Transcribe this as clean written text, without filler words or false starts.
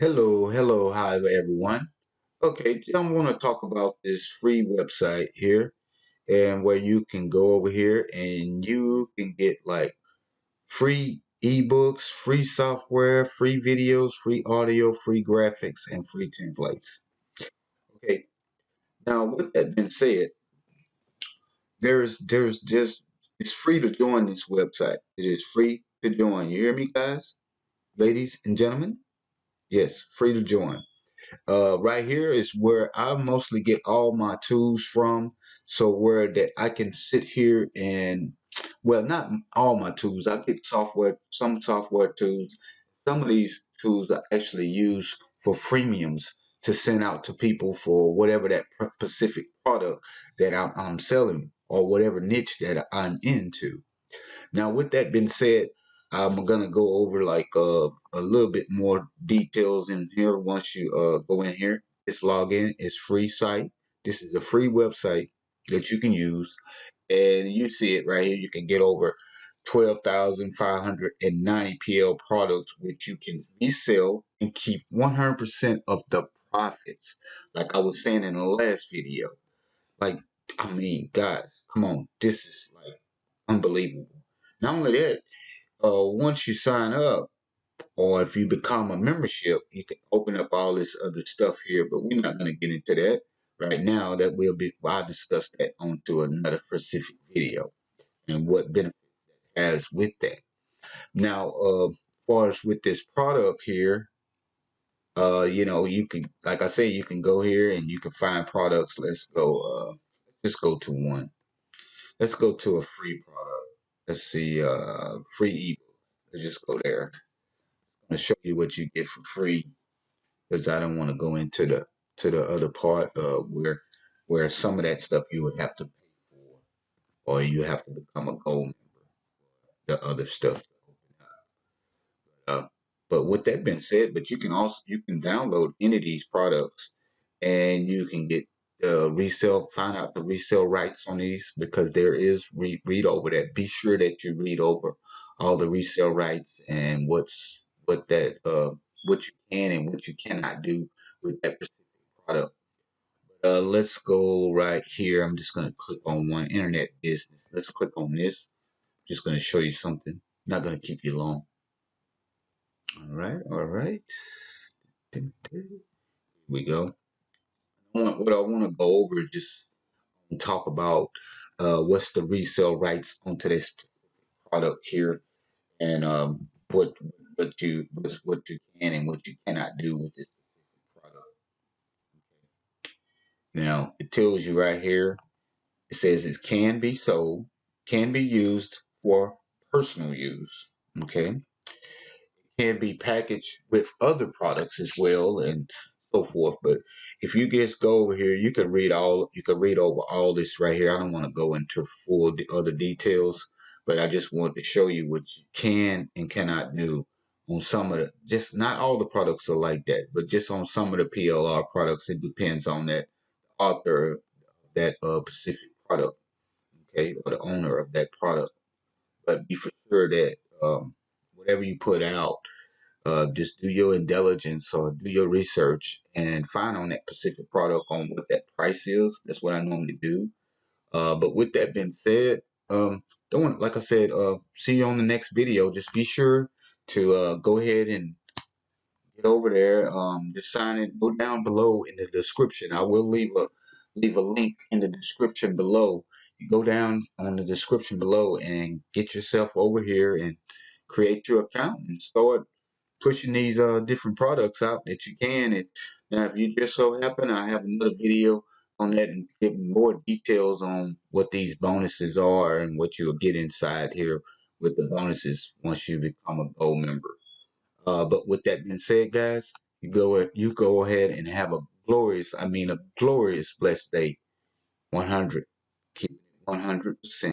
Hello, hi everyone. Okay, I'm going to talk about this free website here, and where you can go over here and you can get like free ebooks, free software, free videos, free audio, free graphics, and free templates. Okay, now with that being said, there's just it's free to join this website. It is free to join. You hear me, guys, ladies and gentlemen? Yes, free to join. Right here is where I mostly get all my tools from. So where that I can sit here and, well, not all my tools. I get some software tools. Some of these tools I actually use for freemiums to send out to people for whatever that specific product that I'm selling or whatever niche that I'm into. Now, with that being said, I'm gonna go over like a little bit more details in here. Once you go in here, this login is free site. This is a free website that you can use, and you see it right here. You can get over 12,590 PL products, which you can resell and keep 100% of the profits. Like I was saying in the last video, like I mean, guys, come on, this is like unbelievable. Not only that, once you sign up or if you become a membership, you can open up all this other stuff here, but we're not going to get into that right now. That will be, I'll discuss that onto another specific video and what benefits it has with that. Now, as far as with this product here, you can, like I say, you can go here and you can find products. Let's go to one. Let's go to a free product. Let's see, free ebook. Let's just go there. I'm gonna show you what you get for free because I don't want to go into the other part where some of that stuff you would have to pay for or you have to become a gold member. The other stuff. Uh, but with that being said, but you can download any of these products and you can get find out the resale rights on these because there is read over that. Be sure that you read over all the resale rights and what you can and what you cannot do with that specific product. Let's go right here. I'm just gonna click on one internet business. Let's click on this. Just gonna show you something. Not gonna keep you long. All right. Here we go. What I want to go over is just talk about what's the resale rights onto this product here, and what you can and what you cannot do with this product. Now it tells you right here. It says it can be sold, can be used for personal use. Okay, can be packaged with other products as well and so forth. But if you just go over here, you can read over all this right here. I don't want to go into full other details, but I just want to show you what you can and cannot do on some of the, just not all the products are like that, but just on some of the PLR products, it depends on that author of that specific product, okay, or the owner of that product. But be for sure that whatever you put out, just do your intelligence or do your research and find on that specific product on what that price is. That's what I normally do. But with that being said, don't want, like I said, see you on the next video. Just be sure to go ahead and get over there. Just sign it. Go down below in the description. I will leave a link in the description below. You go down on the description below and get yourself over here and create your account and start pushing these different products out that you can. And now, if you just so happen, I have another video on that and giving more details on what these bonuses are and what you'll get inside here with the bonuses once you become a gold member. But with that being said, guys, you go ahead and have a glorious blessed day. 100. Keep it 100%.